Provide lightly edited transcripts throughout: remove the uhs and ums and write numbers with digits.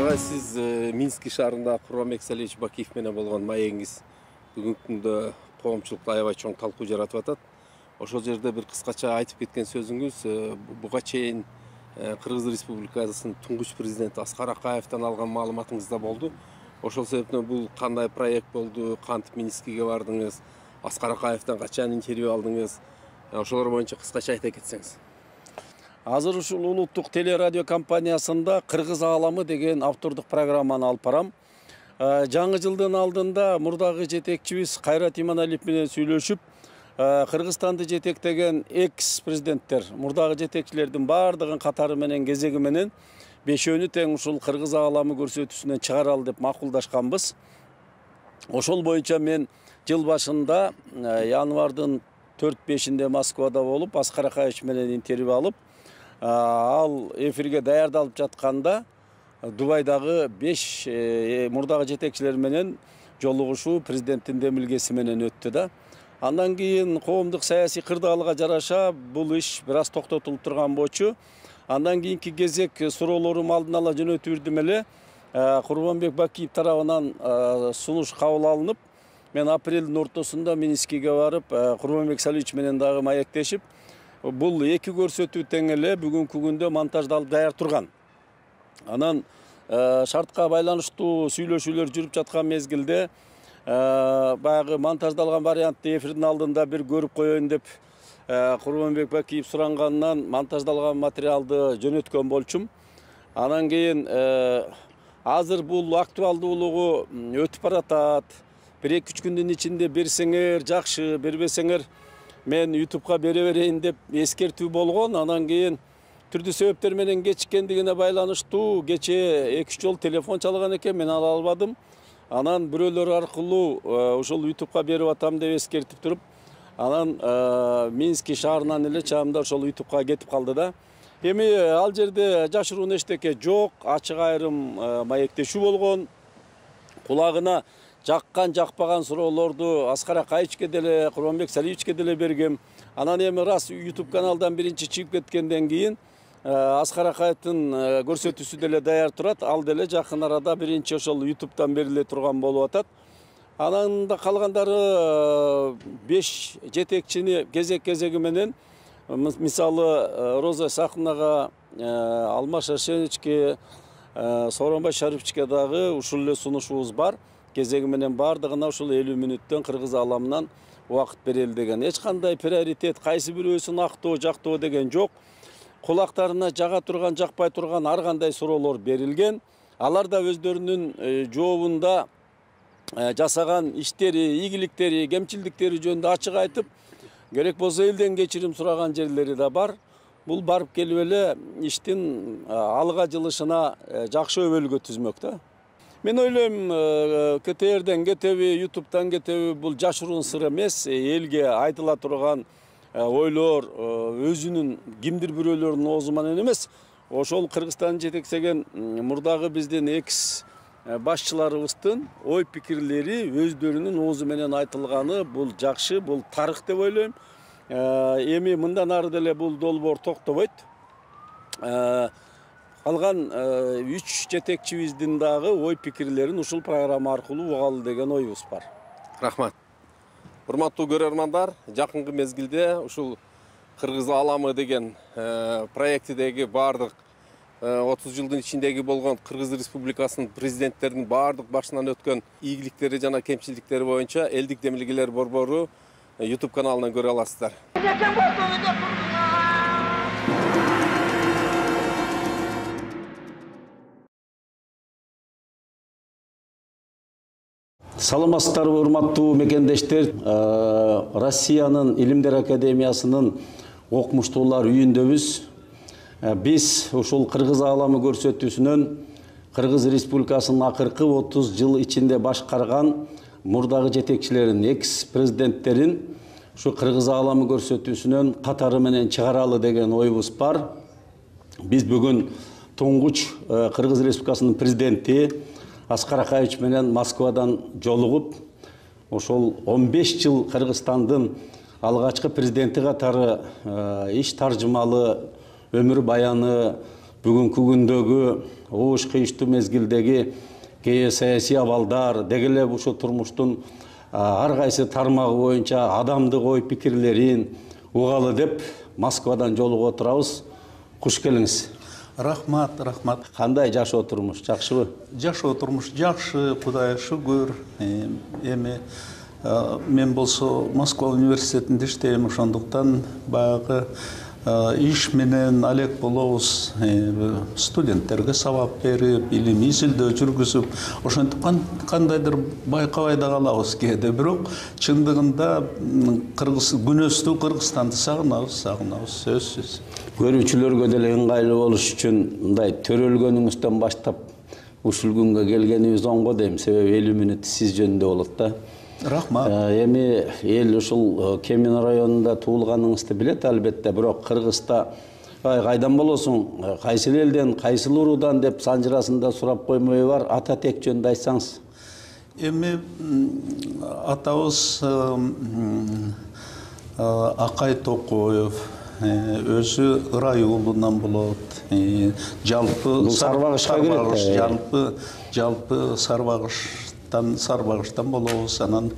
Ага, сиз Минск шаарында Курманбек Салиевич Бакиев менен болгон маегиңиз бүгүнкү күндө коомчулукта аябай чоң талкуу жаратып атат. Ошол жерде бир кыскача айтып кеткен сөзүңүз буга чейин Кыргыз Республикасынын туңгуч президенти Аскар Акаевден алган маалыматыңыз да болду. Ошол себептен бул кандай проект болду, кантип Минскиге бардыңыз, Аскар Акаевден качан интервью алдыңыз? Ошолор боюнча кыскача айта кетсеңиз. Азыр ушул улуттук телерадио компаниясында Кыргыз ааламы деген автордук программаны алып барам. Жаңы жылдын алдында мурдагы жетекчибиз Кайрат Иманалиев менен сүйлөшүп, Кыргызстанды жетектеген экс-президенттер, мурдагы жетекчилердин бардыгын катары менен кезеги менен бешөөнү тең ушул Кыргыз ааламы көрсөтүүсүнөн чыгаралы деп макулдашканбыз. Ошол боюнча мен жыл башында январдын 4-5-inde Москвада болуп, Аскар Акаевич менен интервью алып, ал эфирге даярдалып жатканда Дубайдагы 5 мурдагы жетекчилер менен жолугушуу президенттин демилгеси менен өттү да. Андан кийин коомдук саясий кырдаалга жараша бул иш бир аз токтотулуп турган болчу. Андан кийинки кезек суроолорум алдын ала жөнөтүп эле Курманбек Бакиев тарабынан сунуш кабыл алынып, мен апрелдин ортосунда Минскиге барып, Курманбек Салиевич менен дагы маектешип, бул эки көрсөтүү тең эле бүгүнкү күндө монтаждалып даяр турган. Анан шартка байланыштуу сүйлөшүүлөр жүрүп жаткан мезгилде баягы монтаждалган вариантты эфирдин алдында бир көрүп коеюн деп Курманбек Бакиев суранганынан монтаждалган материалды жөнөткөн болчум. Анан кийин азыр бул актуалдуулугу өтүп баратат. 1-2 күндүн ичинде берсеңер жакшы, бербесеңер мен YouTube'га бере берейин деп эскертүү болгон. Анан кийин түрдүү себептер менен кечиккендигине байланыштуу кече 2 жолу телефон чалган экен, мен ала албадым. Анан бирөөлөр аркылуу ошол YouTube'га берип атам деп эскертип туруп, анан Минск шаарынан эле чамда ошол YouTube'га кетип калды да. Эми ал жерде жашыруун эчтеке жок, ачык айрым маектешүү болгон. Кулагына жаккан жакпаган суроолорду Аскар Акаевичке деле, Курманбек Салиевичке деле бергем. Анан эми раз YouTube каналдан биринчи чыгып кеткенден кийин Аскар Акаевдин көрсөтүүсү деле даяр турат. Ал деле жакын арада биринчи ошол YouTube'дан бериле турган болуп атат. Анан да калгандары 5 жетекчини кезеги менен, мисалы Роза Сахнага, Алмаз Шашеничке, Сооронбай Шариповичке дагы ушул эле сунушубуз бар. Кезеги менен бардыгына ушул 50 мүнөттөн Кыргыз ааламынан убакыт берели деген. Эч кандай приоритет, кайсы бирөөсүн актоо, жактоо деген жок. Кулактарына жага турган, жакпай турган ар кандай суроолор берилген. Алар да өздөрүнүн жообунда жасаган иштери, ийгиликтери, кемчилдиктери жөнүндө ачык айтып, керек болсо элден кечирим сураган жерлери да бар. Бул барып келип эле иштин алга жылышына жакшы өбөлгө түзмөк да. Мен ойлойм, КТРден кетеби, YouTube'дан кетеби, бул жашыруун сыр эмес, элге айтыла турган ойлор өзүнүн кимдир бирөөлөрдүн оозу менен эмес, ошол Кыргызстанды жетектеген мурдагы биздин экс башчыларыбыздын ой пикирлери өздөрүнүн оозу менен айтылганы бул жакшы, бул тарых деп ойлойм. Эми мындан ары деле бул долбоор токтобойт. Калган 3 жетекчибиздин дагы ой пикирлерин ушул программа аркылуу угалы деген оюбуз бар. Рахмат. Урматтуу көрөрмандар, жакынкы мезгилде ушул Кыргыз ааламы деген проектидеги бардык 30 жылдын ичиндеги болгон Кыргыз Республикасынын президенттеринин бардык башынан өткөн ийгиликтери жана кемчиликтери боюнча элдик демилгелер борбору YouTube каналынан көрө аласыздар. Саламатсыздарбы, урматтуу мекендештер. Россиянын Илимдер Академиясынын окумуштуулар үйүндөбүз. Биз ушул Кыргыз ааламы көрсөтүүсүнөн Кыргыз Республикасынын акыркы 30 жыл ичинде башкарган мурдагы жетекчилерин, экс-президенттерин ушу Кыргыз ааламы көрсөтүүсүнөн катары менен чыгаралы деген оюбуз бар. Биз бүгүн туңгуч Кыргыз Республикасынын президенти Аскар Акаевич менен Москвадан жолугуп, ошол 15 жыл Кыргызстандын алгачкы президенти катары иш таржымалы өмүр баяны, бүгүнкү күндөгү ууш кыйыштуу мезгилдеги саясий абалдар деги эле ушу турмуштун ар кайсы тармагы боюнча адамдык ой пикирлерин угалы деп Москвадан жолугуп отурабыз. Куш келиңиз. Рахмат. Кандай жашоо турмуш, жакшыбы? Жашоо турмуш жакшы, Кудайга шүгүр. Эми мен болсо Москва университетинде иштейм, ошондуктан баягы иш менен алек болобуз. Студенттерге сабак берип, илимий изилдөө жүргүзүп, ошентип кандайдыр байкабай да калабыз кээде. Бирок чындыгында күнөстүү Кыргызстанды сагынабыз, сөзсүз. Көрүүчүлөргө деле ыңгайлуу болуш үчүн мындай төрөлгөнүңүздөн баштап ушул күнгө келгенибиз оңго дейм. Себеби 50 мүнөт сиз жөнүндө болот да. Рахмат. Эми эл ушул Кемин районунда туулганыңызды билет албетте, бирок Кыргызда кайдан болосуң, кайсыл элден, кайсыл уруудан деп санжырасында сурап коймой бар, ата тек жөнүндө айтсаңыз. Эми атабыз Акай Токоев, өзү Ырай уулунан болот. Жалпы Сарбагыштан болобуз. Анан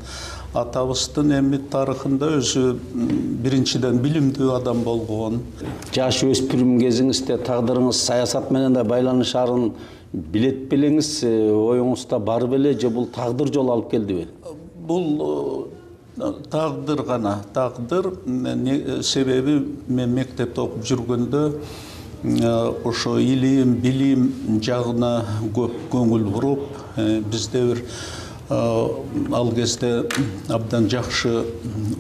атабыздын эми тарыхында өзү биринчиден билимдүү адам болгон. Жаш өспүрүм кезиңизде тагдырыңыз саясат менен да байланышарын билет белеңиз, оюңузда бар беле же бул тагдыр жол алып келдиби? Бул тагдыр гана, тагдыр. Себеби мен мектепте окуп жүргөндө ошо илим, билим жагына көп көңүл буруп, бизде бир ал кезде абдан жакшы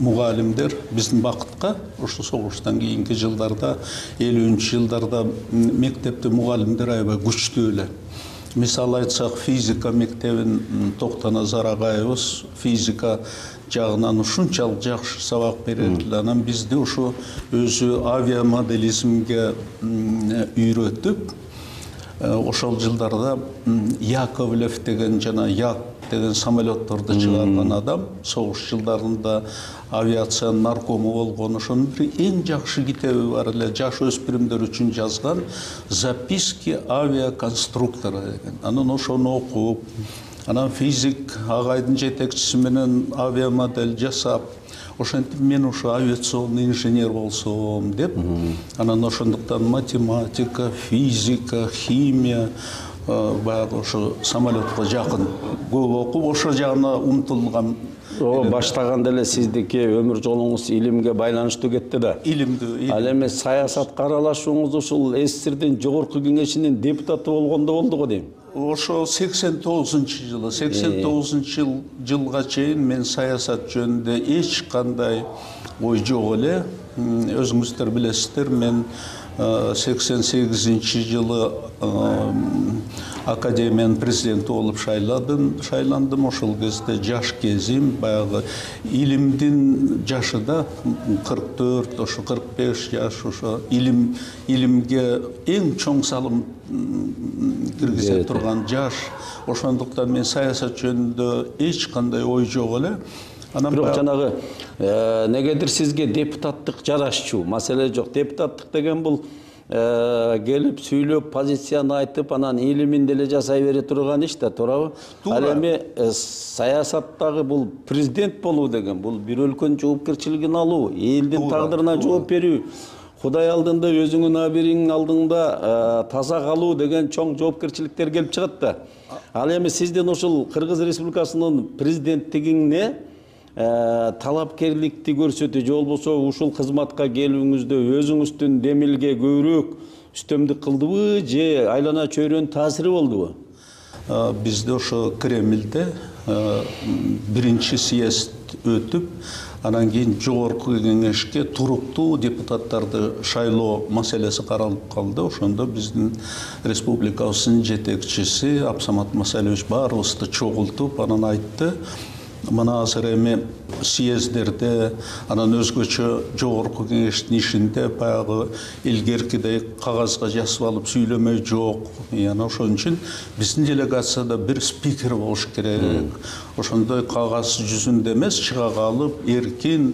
мугалимдер биздин бакытка ошо согуштан кийинки жылдарда, 50-жылдарда мектепте мугалимдер аябай күчтүү эле. Мисалы айтсак, физика мектебин Токтоназар агайыбыз физика жагынан ушунчалык жакшы сабак берет. Анан бизди ошо өзү авиамоделизмге үйрөтүп, ошол жылдарда Яковлев деген жана Як деген самолетторду чыгарган адам, согуш жылдарында авиациянын наркому болгон. Ошонун бир эң жакшы китеби бар эле, жаш өспүрүмдөр үчүн жазган «Записки авиаконструктора» деген. Анан ошону окуп, анан физик агайдын жетекчиси менен авиамодель жасап, ошентип мен ошо авиационный инженер болсом деп, анан ошондуктан математика, физика, химия, баягы ошо самолетко жакын көп окуп, ошо жагына умтулган. Баштаганда эле сиздики өмүр жолуңуз илимге байланыштуу кетти да. Илимдүү. Ал эми саясатка аралашууңуз ушул СССРдин жогорку кеңешинин депутаты болгондо болду го дейм. Ошо 89-жылы, 89-жылга чейин мен саясат жөнүндө эч кандай ой жок эле. Өзүңүздөр билесиздер, мен 88-жылы академиянын президенти болуп шайландым. Ошол кезде жаш кезим, баягы илимдин жашы да 44, ошо 45 жаш, ошо илимге эң чоң салым киргизе турган жаш. Ошондуктан мен саясат жөнүндө эч кандай ой жок эле. Бирок жанагы негедир сизге депутаттык жарашчу, маселе жок. Депутаттык деген бул келип сүйлөп, позицияны айтып, анан илимин деле жасай бере турган иш да, туурабы? Ал эми саясаттагы бул президент болуу деген, бул бир өлкөнүн жоопкерчилигин алуу, элдин тагдырына жооп берүү, Кудай алдында, өзүңүн абириңин алдында таза калуу деген чоң жоопкерчиликтер келип чыгат да. Ал эми сиздин ушул Кыргыз Республикасынын президенттигине талапкерликти көрсөтүү, же болбосо ушул кызматка келүүңүздө өзүңүздүн демилге көбүрөөк үстөмдүк кылдыбы, же айлана чөйрөнүн таасири болдубу? Бизде ошо Кремльде биринчи съезд өтүп, анан кийин жогорку кеңешке туруктуу депутаттарды шайлоо маселеси каралып калды. Ошондо биздин республикабыздын жетекчиси Абсамат Масалевич баарыбызды чогултуп, анан айтты: мына азыр эми съездерде, анан өзгөчө жогорку кеңештин ишинде баягы илгеркидей кагазга жазып алып сүйлөмөй жок. Анан ошон үчүн биздин делегацияда бир спикер болуш керек. Ошондой кагаз жүзүндө эмес, чыга калып, эркин,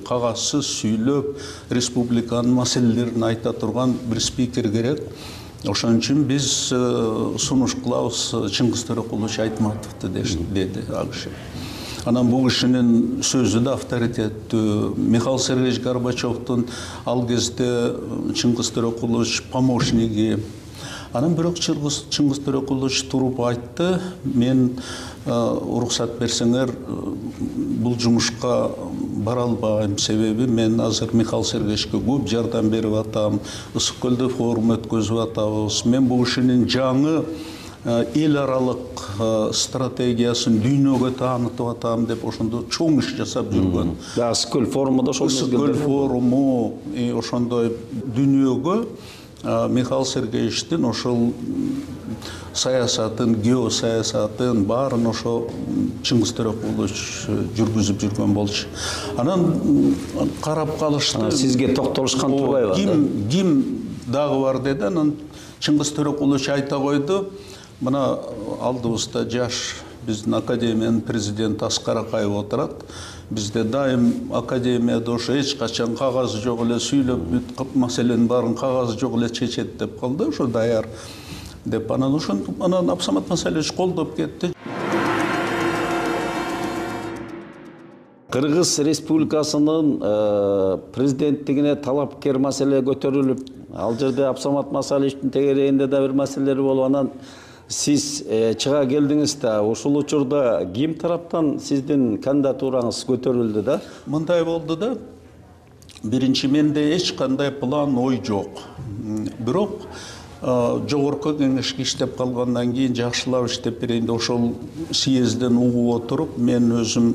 кагазсыз сүйлөп, республиканын маселелерин айта турган бир спикер керек. Ошон үчүн биз сунуш кылабыз Чыңгыз Төрөкулович Айтматовду деди ал киши. Анан бул кишинин сөзү да авторитеттүү. Михаил Сергеевич Горбачевдун ал кезде Чыңгыз Төрөкулович помощниги. Анан бирок Чыңгыз Төрөкулович туруп айтты, мен уруксат берсеңер бул жумушка бара албайм, себеби мен азыр Михаил Сергеевичке көп жардам берип атам, Ысык көлдө форум өткөзүп атабыз. Мен бул кишинин жаңы эл аралык стратегиясын дүйнөгө таанытып атам деп ошондо чоң иш жасап жүргөн. Ысык көл форуму да ошол Ысык көл форуму ошондой дүйнөгө Михаил Сергеевичтин ошол саясатын, геосаясатын баарын ошо Чыңгыз Төрөкулович жүргүзүп жүргөн болчу. Анан карап калышты. Сизге токтолушкан турбайбы? Ким дагы бар деди. Анан Чыңгыз Төрөкулович айта койду. Мына алдыбызда жаш биздин академиянын президенти Аскар Акаев отурат. Бизде дайым академияда ошо эч качан кагазы жок эле сүйлөп маселенин баарын кагазы жок эле чечет деп калды. Ошо даяр деп анан Абсамат Масалевич колдоп кетти. Кыргыз Республикасынын президенттигине талапкер маселе көтөрүлүп, ал жерде Абсамат Масалевичтин тегерегинде да бир маселелер болуп, анан сиз чыга келдиңиз да, ушул учурда ким тараптан сиздин кандидатураңыз көтөрүлдү да? Мындай болду да, биринчи менде эч кандай план, ой жок. Бирок жогорку кеңешке иштеп калгандан кийин жакшылап иштеп берейин деп ошол съезден угуп отуруп мен өзүм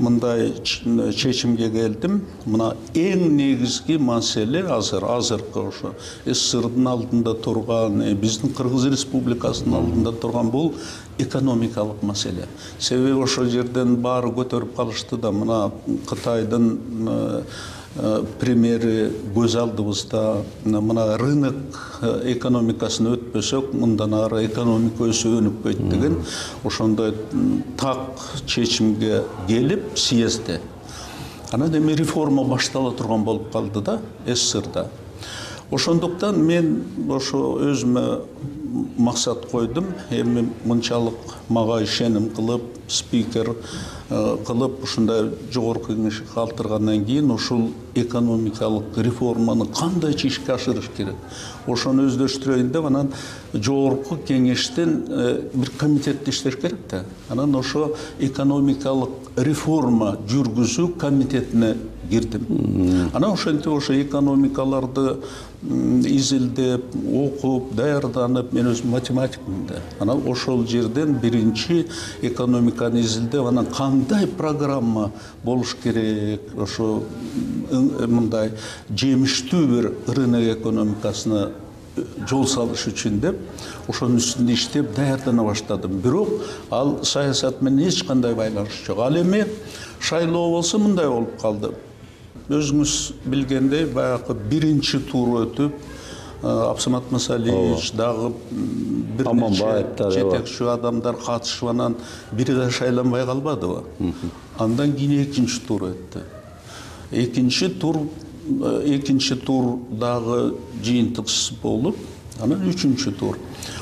мындай чечимге келдим. Мына эң негизги маселе азыркы ошо СССРдын алдында турган, биздин Кыргыз Республикасынын алдында турган бул экономикалык маселе. Себеби ошол жерден баары көтөрүп калышты да, мына Кытайдын примери көз алдыбызда. Мына рынок экономикасын өтпөсөк, мындан ары экономика өсүп өнүп көйт деген ошондой так чечимге келип съездде. Анан эми реформа баштала турган болуп калды да СССРда. Ошондуктан мен ошо өзүмө максат койдум. Эми мынчалык мага ишеним кылып, спикер кылып, ушундай жогорку кеңешке калтыргандан кийин ушул экономикалык реформаны кандайча ишке ашырыш керек, ошону өздөштүрөйүн деп анан жогорку кеңештен бир комитетте иштеш керек да. Анан ошо экономикалык реформа жүргүзүү комитетине кирдим. Анан ошентип ошо экономикаларды изилдеп, окуп, даярданып, мен өзүм математикмин да. Анан ошол жерден биринчи экономиканы изилдеп, анан кандай программа болуш керек, ошо мындай жемиштүү бир рынок экономикасына жол салыш үчүн деп, ошонун үстүндө иштеп даярдана баштадым. Бирок ал саясат менен эч кандай байланышы жок. Ал эми шайлоо болсо мындай болуп калды. Өзүңүз билгендей, баягы биринчи тур өтүп, Абсамат Масалевич дагы бир нече жетекчи адамдар катышып, анан бири да шайланбай калбадыбы? Андан кийин экинчи тур өттү. Экинчи тур дагы жыйынтыксыз болуп, анан үчүнчү тур.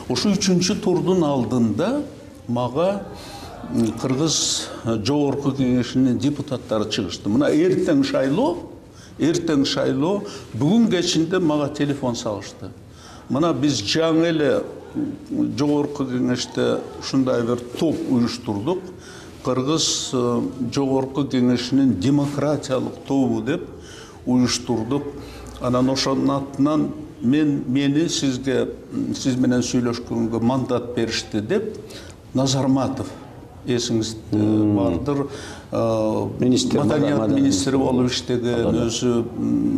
Ошо үчүнчү турдун алдында мага Кыргыз жогорку кеңешинин депутаттары чыгышты. Мына эртең шайлоо, бүгүн кечинде мага телефон салышты. Мына биз жаңы эле жогорку кеңеште ушундай бир топ уюштурдук. Кыргыз жогорку кеңешинин демократиялык тобу деп уюштурдук. Анан ошонун атынан мени сиз менен сүйлөшкөнгө мандат беришти деп Назарматов, эсиңизде бардыр, маданият министри болуп иштеген, өзү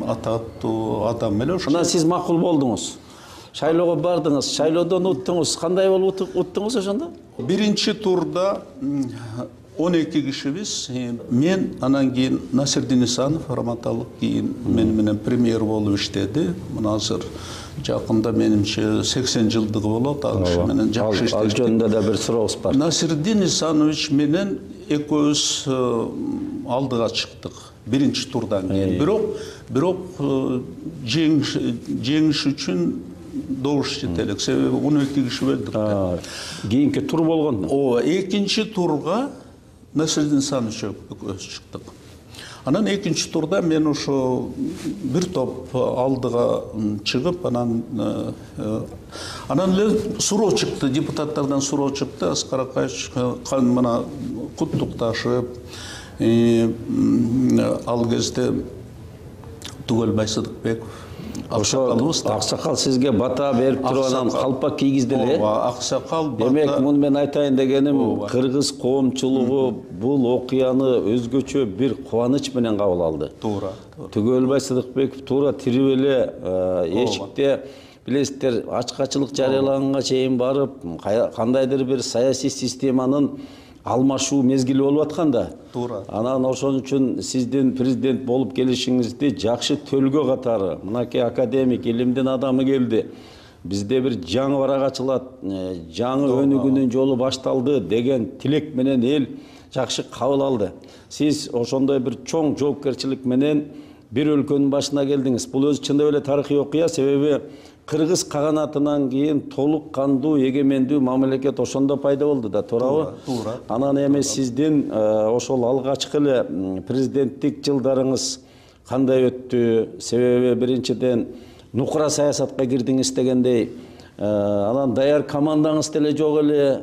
ататтуу адам эле. Анан сиз макул болдуңуз. Шайлоого бардыңыз, шайлоодон уттуңуз. Кандай болуп уттуңуз ошондо? Биринчи турда 12 кишибиз. Мен, анан кийин Насирдин Исанов, Раматалык кийин мен менен премьер болуп иштеди. Мына азыр жакында менимче 80 жылдыгы болот. Ал киши менен жакшы иштештик. Ал жөнүндө да бир сурообуз бар. Насирдин Исанович менен экөөбүз алдыга чыктык биринчи турдан кийин. Бирок жеңиш үчүн добуш жете элек, себеби 12 киши өлдүк. Кийинки тур болгон. Ооба, экинчи турга Насирдин Исанович экөөбүз чыктык. Анан экинчи турда мен ошо бир топ алдыга чыгып, анан эле суроо чыкты, депутаттардан суроо чыкты. Аскар Акаевич мына куттукташып, ал кезде Түгөлбай Сыдыкбеков Аксакал сизге бата берип туруп анан калпак кийгизди эле. Ооба, Аксакал бата. Демек, муну мен айтайын дегеним, кыргыз коомчулугу бул окуяны өзгөчө бир кубаныч менен кабыл алды. Туура. Түгөлбай Сыдыкбеков туура тирүү эле эшикте билесиздер, ачкачылык жарыялаганга чейин барып, кандайдыр бир саясий системанын алмашуу мезгили болуп атканда, Туура. анан ошон үчүн сиздин президент болуп келишиңизди жакшы төлгө катары, мынакей академик, илимдин адамы келди. Бизде бир жаңы барак ачылат, жаңы өнүгүүнүн жолу башталды деген тилек менен эл жакшы кабыл алды. Сиз ошондой бир чоң жоопкерчилик менен бир өлкөнүн башына келдиңиз. Бул өзү чындап эле тарыхый окуя, себеби кыргыз каганатынан кийин толук кандуу эгемендүү мамлекет ошондо пайда болду да, туурабы? Туура. Анан эми сиздин ошол алгачкы эле президенттик жылдарыңыз кандай өттү? Себеби биринчиден нукура саясатка кирдиңиз дегендей, анан даяр командаңыз деле жок эле.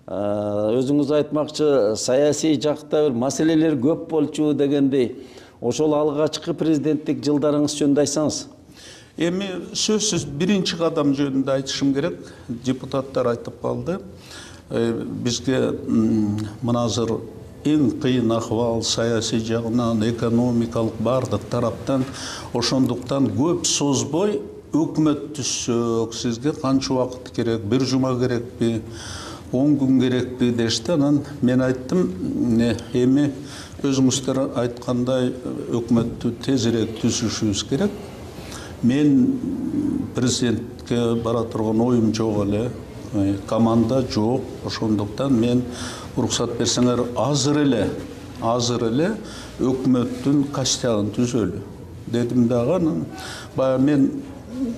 Өзүңүз айтмакчы, саясий жакта бир маселелер көп болчу дегендей. Ошол алгачкы президенттик жылдарыңыз жөнүндө айтсаңыз. Эми сөзсүз биринчи кадам жөнүндө айтышым керек. Депутаттар айтып калды. Бизге мына азыр эң кыйын акыбал саясий жагынан, экономикалык бардык тараптан, ошондуктан көп созбой өкмөт түзсөк, сизге канча убакыт керек, бир жума керекпи, 10 күн керекпи дешти. Анан мен айттым, эми өзүңүздөр айткандай өкмөттү тезирээк түзүшүбүз керек. Мен президентке бара турган оюм жок эле, команда жок, ошондуктан мен уруксат берсеңер азыр эле өкмөттүн костягын түзөлү дедим дагы. Анан баягы мен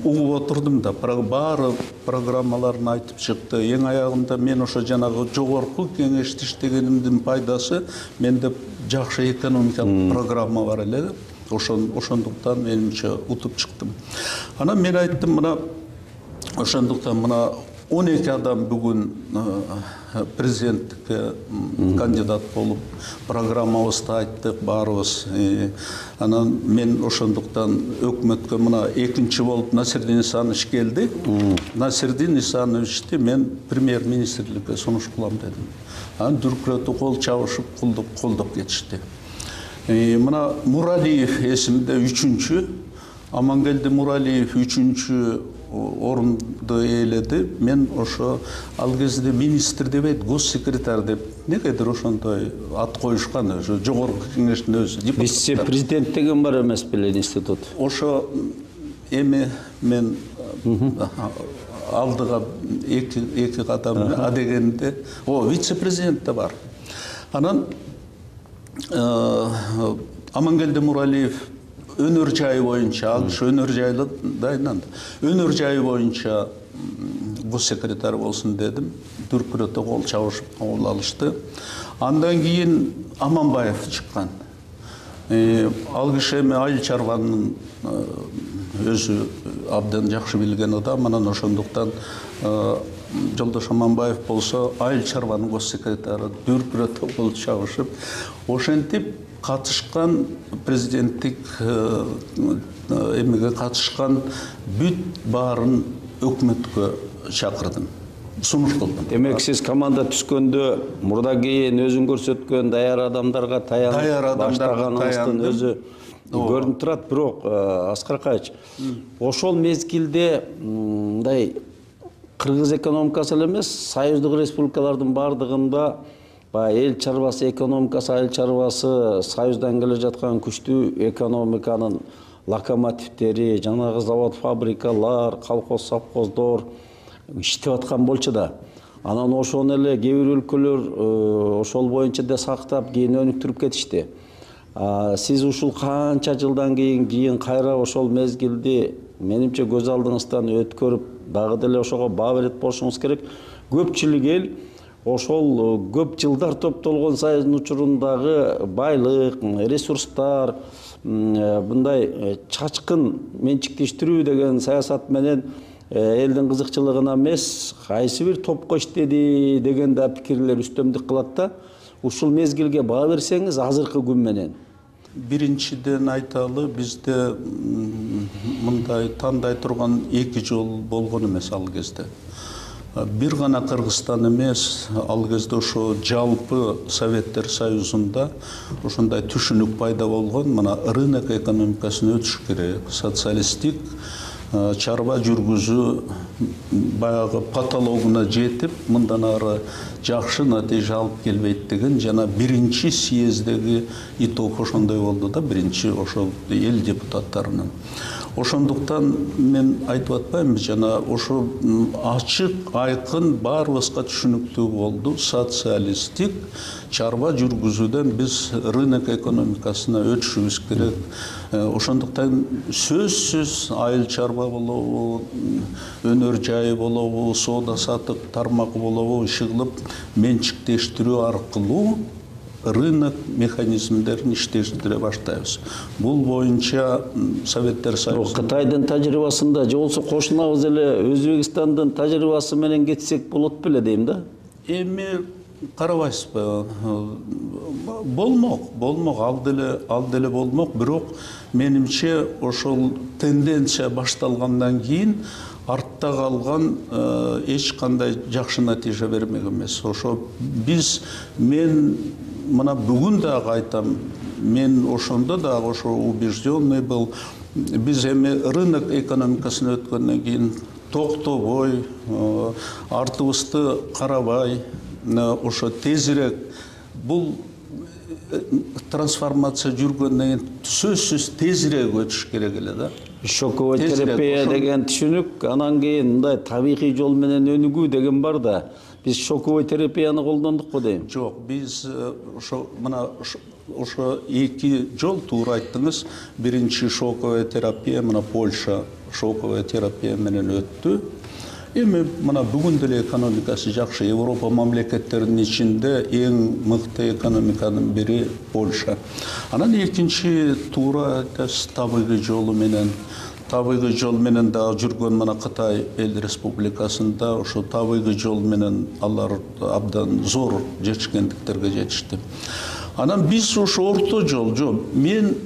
угуп отурдум да, баары программаларын айтып чыкты. Эң аягында мен ошо жанагы жогорку кеңеште иштегенимдин пайдасы менде жакшы экономикалык программа бар эле. Ошондуктан менимче утуп чыктым. Анан мен айттым, мына ошондуктан мына 12 адам бүгүн президенттикке кандидат болуп программабызды айттык баарыбыз. Анан мен ошондуктан өкмөткө мына экинчи болуп Насирдин Исанович келди. Насирдин Исановичти мен премьер-министрликке сунуш кылам дедим. Анан дүркүрөтүп кол чабышып колдоп кетишти. Мына Муралиев эсимде 3-чү, Амангелди Муралиев 3-чү орунду ээледи. Мен ошо ал кезде министр дебейт, госсекретарь деп, негедир ошондой ат коюшкан, ошо жогорку кеңештин өзү. Вице-президент деген бар эмес беле институт? Ошо эми мен алдыга эки кадам адегенде, вице-президент да бар. Анан Амангелди Муралиев өнөр жайы боюнча, алыш өнөр жайы өнөр жайы боюнча госсекретарь болсун дедим. Дүркүрөтө кол чабышып кабыл алышты. Андан кийин Аманбаев чыккан. Ал киши эми айыл чарбанын өзү абдан жакшы билген адам. Анан ошондуктан Жолдош Аманбаев болсо айыл чарбанын госсекретары, дүркүрөтө кол чабышып, ошентип катышкан президенттик эмеге катышкан бүт баарын өкмөткө чакырдым, сунуш кылдым. Демек сиз команда түзгөндө мурда кийин өзүң көрсөткөн даяр адамдарга таянып баштаганыңыздын өзү көрүнүп турат. Бирок Аскар Акаевич, ошол мезгилде мындай кыргыз экономикасы эле эмес, союздук республикалардын бардыгында эл чарбасы экономикасы, айыл чарбасы союздан келе жаткан күчтүү экономиканын локомотивдери, жанагы завод, фабрикалар, колхоз, совхоздор иштеп аткан болчу да. Анан ошону эле кээ бир өлкөлөр ошол боюнча да сактап, кийин өнүктүрүп кетишти. Сиз ушул канча жылдан кийин кайра ошол мезгилди менимче көз алдыңыздан өткөрүп дагы деле ошого баа берет болушуңуз керек. Көпчүлүк эл ошол көп жылдар топтолгон Союздун учурундагы байлык, ресурстар, мындай чачкын менчиктештирүү деген саясат менен элдин кызыкчылыгына эмес, кайсы бир топко иштеди деген да пикирлер үстөмдүк кылат да. Ушул мезгилге баа берсеңиз азыркы күн менен. Биринчиден айталы, бизде мындай тандай турган эки жол болгон эмес ал кезде. Бир гана Кыргызстан эмес, ал кезде ошо жалпы Советтер Союзунда ошондой түшүнүк пайда болгон, мына рынок экономикасына өтүш керек, социалисттик чарба жүргүзүү баягы патологуна жетип, мындан ары жакшы натыйжа алып келбейт деген жана биринчи съездеги итог ошондой болду да, биринчи ошол эл депутаттарынын. Ошондуктан мен айтып атпаймынбы, жана ошо ачык, айкын баарыбызга түшүнүктүү болду. Социалисттик чарба жүргүзүүдөн биз рынок экономикасына өтүшүбүз керек. Ошондуктан сөзсүз айыл чарба болобу, өнөр жайы болобу, соода сатык тармагы болобу, иши кылып менчиктештирүү аркылуу рынок механизмдерин иштештире баштайбыз. Бул боюнча Советтер Союзу Кытайдын тажрыйбасында же болсо кошунабыз эле Өзбекстандын тажрыйбасы менен кетсек болот беле дейм да. Эми карабайсызбы? Болмок, ал деле болмок, бирок менимче ошол тенденция башталгандан кийин артта калган эч кандай жакшы натыйжа бермек эмес. Ошо мен мына бүгүн дагы айтам, мен ошондо дагы ошо убежденный был. Биз эми рынок экономикасына өткөндөн кийин токтобой, артыбызды карабай, ошо тезирээк бул трансформация жүргөндөн кийин сөзсүз тезирээк өтүш керек эле да. Шоковой терапия деген түшүнүк, анан кийин мындай табигый жол менен өнүгүү деген бар да. Биз шоковой терапияны колдондукпу дейм. Жок, биз ошо эки жол туура айттыңыз. Биринчи шоковая терапия, мына Польша шоковая терапия менен өттү. Эми мына бүгүн деле экономикасы жакшы. Европа мамлекеттеринин ичинде эң мыкты экономиканын бири Польша. Анан экинчи туура табигый жолу менен дагы жүргөн мына Кытай эл республикасында ошо табигый жол менен алар абдан зор жетишкендиктерге жетишти. Анан биз ошо орто жол, мен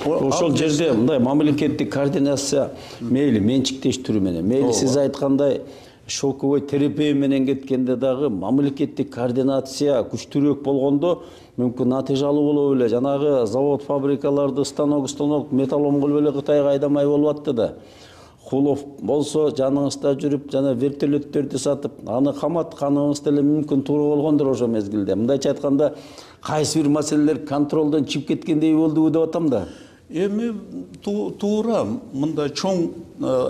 ошол жерде мындай мамлекеттик координация мейли менчиктештирүү менен, мейли сиз айткандай шоковой терапия менен кеткенде дагы мамлекеттик координация күчтүүрөөк болгондо мүмкүн натыйжа алуу болобу эле. Жанагы завод, фабрикаларды станок металлолом кылып эле Кытайга айдамай болуп атты да. Кулов болсо жаныңызда жүрүп, жана вертолеттөрдү сатып, аны каматканыңыз деле мүмкүн туура болгондур ошо мезгилде. Мындайча айтканда, кайсы бир маселелер контролдон чыгып кеткендей болду деп атам да. Эми туура мындай чоң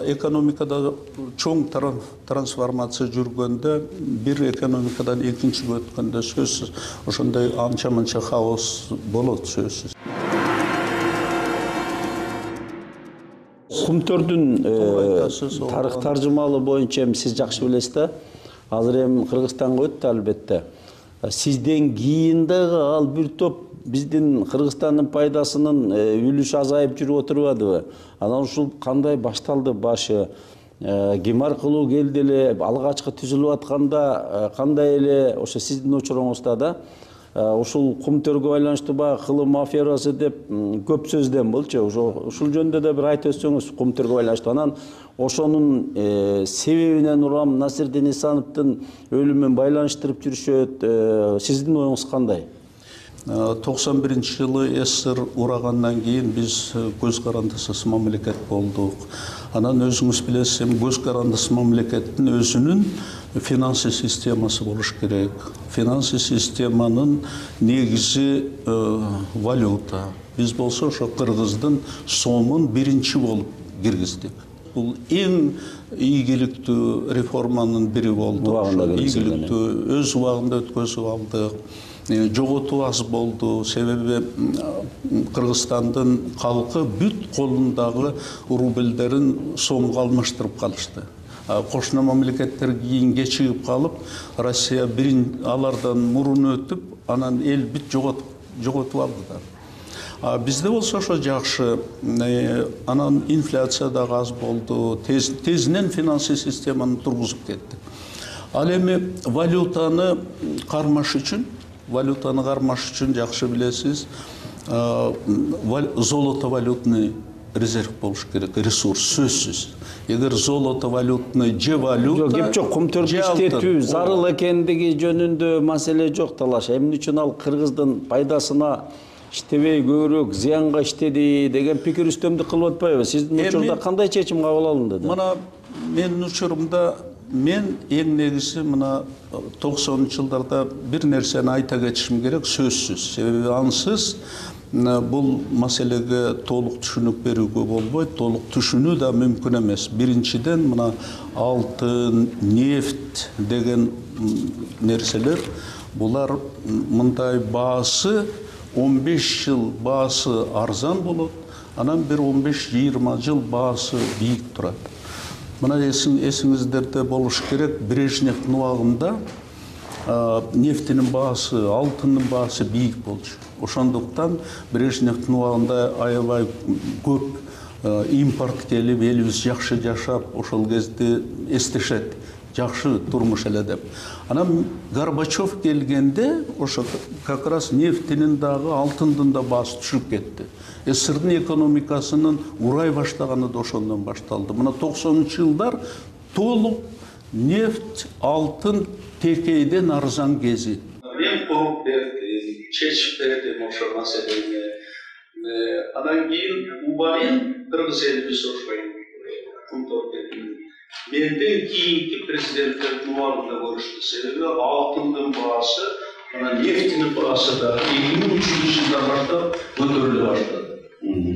экономикада чоң трансформация жүргөндө, бир экономикадан экинчиге өткөндө сөзсүз ошондой анча-мынча хаос болот сөзсүз. Кумтөрдүн тарых таржымалы боюнча сиз жакшы билесиз да. Азыр эми Кыргызстанга өттү албетте. Сизден кийин дагы ал бир топ биздин Кыргызстандын пайдасынын үлүшү азайып жүрүп отурбадыбы? Анан ушул кандай башталды башы? Ким аркылуу келди эле? Алгачкы түзүлүп атканда кандай эле ошо сиздин учуруңузда да ушул кумтөргө байланыштуу баягы кылым аферасы деп көп сөздөн болчу. Ушул жөнүндө да бир айтып өтсөңүз кумтөргө байланыштуу. Анан ошонун себебинен урам Насирдин Исановдун өлүмүн байланыштырып жүрүшөт. Сиздин оюңуз кандай? 91-жылы СССР урагандан кийин биз көз карандысыз мамлекет болдук. Анан өзүңүз билесиз, көз карандысыз мамлекеттин өзүнүн финансы системасы болуш керек. Финансы системанын негизи валюта. Биз болсо ошо Кыргыздын сомун биринчи болуп киргиздик. Бул эң ийгиликтүү реформанын бири болду. Ийгиликтүү өз убагында өткөзүп алдык. Жоготуу аз болду. Себеби Кыргызстандын калкы бүт колундагы рубльдерин сомго алмаштырып калышты. Кошуна мамлекеттер кийинге чыгып калып, Россия алардан мурун өтүп, анан эл бүт жоготуп алдылар. Бизде болсо ошо жакшы, анан инфляция да аз болду, тезинен финансы системаны тургузуп кеттик. Ал эми валютаны кармаш үчүн жакшы билесиз, золото валютный резерв болуш керек, ресурс сөзсүз. Эгер золото валютный же валюта... Кеп жок, кумтөрдү иштетүү зарыл экендиги жөнүндө маселе жок талаш. Эмне үчүн ал Кыргыздын пайдасына иштебей көбүрөөк зыянга иштеди деген пикир үстөмдүк кылып атпайбы? Сиздин учурда кандай чечим кабыл алынды? Мына менин учурумда мен эң негизи мына 90-жылдарда бир нерсени айта кетишим керек, сөзсүз. Себеби ансыз бул маселеге толук түшүнүк берүүгө болбойт, толук түшүнүү да мүмкүн эмес. Биринчиден мына алтын, нефть деген нерселер, булар мындай баасы 15 жыл баасы арзан болот, анан бир 15-20 жыл баасы бийик турат. Мына эсиңиздерде болуш керек, Брежневдин убагында нефтинин баасы, алтындын баасы бийик болчу. Ошондуктан Брежневдин убагында аябай көп импорт келип, элибиз жакшы жашап, ошол кезде эстешет, жакшы турмуш эле деп. Анан Горбачев келгенде, ошо как раз нефтинин дагы, алтындын да баасы түшүп кетти. СССРдин экономикасынын урай баштаганы да ошондон башталды. Мына 90-жылдар толук нефть, алтын текейден арзан кези. Мен коруп берди, чечип берди ошо маселени. Анан кийин убайын кыргыз элибиз ошо кумтоп берди. Менден кийинки президенттердин убагында көрүштү. Себеби алтындын баасы, анан нефтинин баасы да 2003 жылдан баштап көтөрүлө баштады.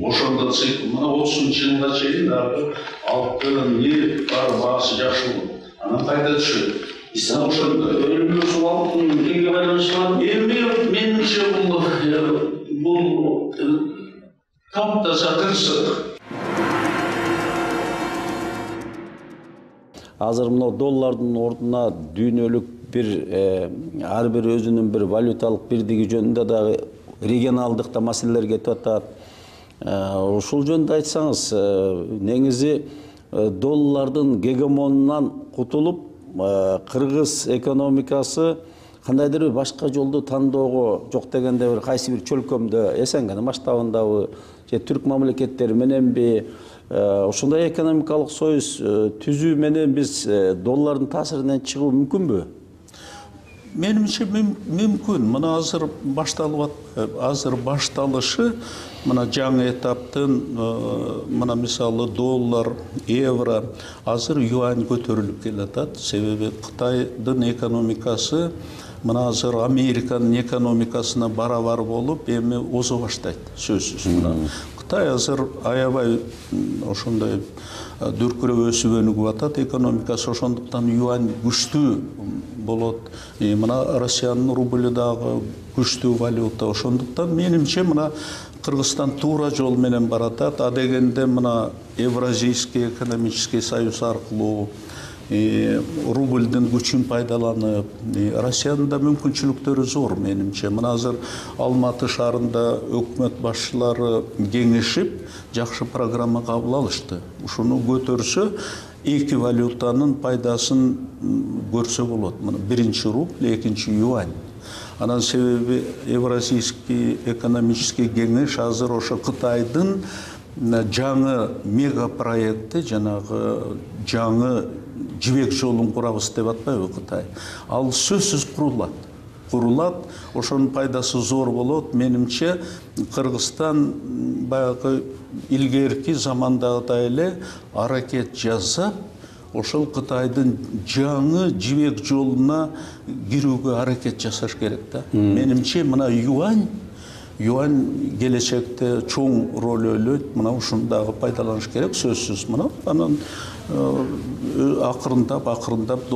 Ошондо цикл, мына 30-жылга чейин дагы алтын, нефть баасы жакшы болот. Анан кайта түшөт. Ошондо өлүмдүү алтын эмгеге байланышы бар? Эми менимче бул таптаса кырсык. Азыр мына доллардын ордуна дүйнөлүк бир ар бир өзүнүн бир валюталык бирдиги жөнүндө дагы регионалдык да маселелер кетип атат. Ушул жөнүндө айтсаңыз, негизи доллардын гегемонунан кутулуп, Кыргыз экономикасы кандайдыр бир башка жолду тандоого, жок дегенде бир кайсы бир чөлкөмдө, СНГнын масштабындабы, же түрк мамлекеттери мененби ошондой экономикалык союз түзүү менен биз доллардын таасиринен чыгуу мүмкүнбү? Менимче мүмкүн. Мына азыр башталып атпайбы? Азыр башталышы мына жаңы этаптын, мына мисалы доллар, евро, азыр юань көтөрүлүп келатат. Себеби Кытайдын экономикасы мына азыр Американын экономикасына барабар болуп, эми озо баштайт, сөзсүз. Кытай азыр аябай ошондой дүркүрөп өсүп өнүгүп атат экономикасы, ошондуктан юань күчтүү болот. Мына Россиянын рубль дагы күчтүү валюта. Ошондуктан менимче мына Кыргызстан туура жол менен баратат. А дегенде мына Евразийский экономический союз аркылуу рубльдин күчүн пайдаланып, Россиянын да мүмкүнчүлүктөрү зор менимче. Мына азыр Алматы шаарында өкмөт башчылары кеңешип, жакшы программа кабыл алышты. Ушуну көтөрсө, эки валютанын пайдасын көрсө болот. Мына биринчи рубль, экинчи юань. Анан себеби Евразийский экономический кеңеш азыр ошо Кытайдын жаңы мегапроекти, жанагы жаңы жибек жолун курабыз деп атпайбы Кытай. Ал сөзсүз курулат, ошонун пайдасы зор болот. Менимче Кыргызстан баягы илгерки замандагыдай эле аракет жасап, ошол Кытайдын жаңы жибек жолуна кирүүгө аракет жасаш керек да. Менимче мына юань келечекте чоң роль ойлойт. Мына ушундагы пайдаланыш керек, сөзсүз. Мына анан акырындап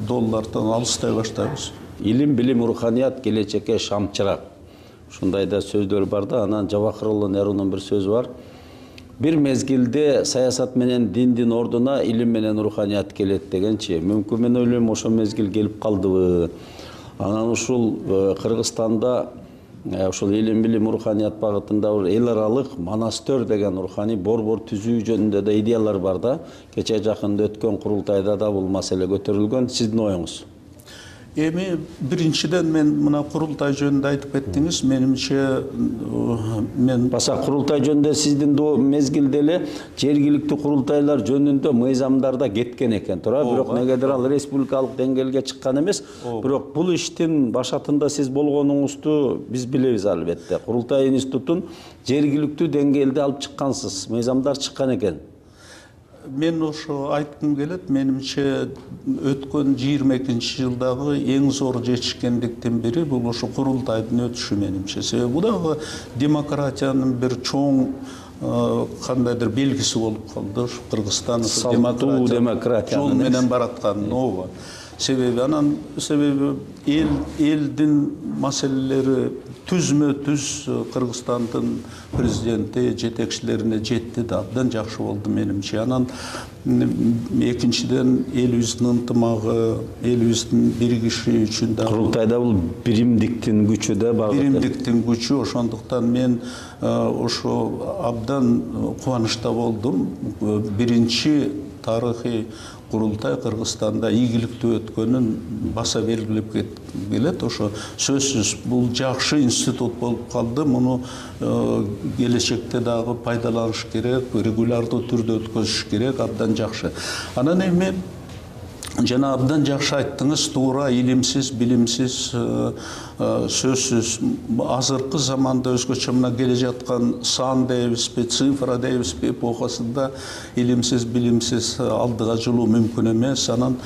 доллардан алыстай баштайбыз. Илим, билим, руханият келечекке шамчырак. Ушундай да сөздөр бар да, анан Жавахирулла Нерунун бир сөзү бар. бир мезгилде саясат менен диндин ордуна илим менен руханият келет дегенчи. Мүмкүн мен ойлойм ошо мезгил келип калдыбы. Анан ушул Кыргызстанда ушул илим билим руханият багытында эл аралык монастыр деген руханий борбор түзүү жөнүндө да идеялар бар да. Кече жакында өткөн курултайда да бул маселе көтөрүлгөн. Сиздин оюңуз? Эми биринчиден мен мына курултай жөнүндө айтып кеттиңиз. Менимче мен баса курултай жөнүндө сиздин мезгилде эле жергиликтүү курултайлар жөнүндө мыйзамдарда кеткен экен, туура? Бирок негедир ал республикалык деңгээлге чыккан эмес. Бирок бул иштин башатында сиз болгонуңузду биз билебиз албетте. Курултай институтун жергиликтүү деңгээлде алып чыккансыз, мыйзамдар чыккан экен. Мен ошо айткым келет, менимче өткөн 22 жылдагы эң зор жетишкендиктин бири бул ошо курултайдын өтүшү менимче. Себеби бул дагы демократиянын бир чоң кандайдыр белгиси болуп калды. Кыргызстан салмактуу демократиянын жол менен бараткан. Ооба. Себеби элдин маселелери түзмө-түз Кыргызстандын президенти жетекчилерине жетти да абдан жакшы болду менимче. Анан экинчиден элибиздин ынтымагы, элибиздин биригиши үчүн да курултайда бул биримдиктин күчү да багыты. Биримдиктин күчү, ошондуктан мен ошо абдан кубанычта болдум. Биринчи тарыхый курултай Кыргызстанда ийгиликтүү өткөнүн баса белгилеп келет. Ошо сөзсүз бул жакшы институт болуп калды. Муну келечекте дагы пайдаланыш керек, регулярдуу түрдө өткөзүш керек, абдан жакшы. Анан эми жана абдан жакшы айттыңыз, туура илимсиз, билимсиз сөзсүз азыркы заманда өзгөчө мына келе жаткан сан дейбизби, цифра дейбизби эпохасында илимсиз, билимсиз алдыга жылуу мүмкүн эмес. Анан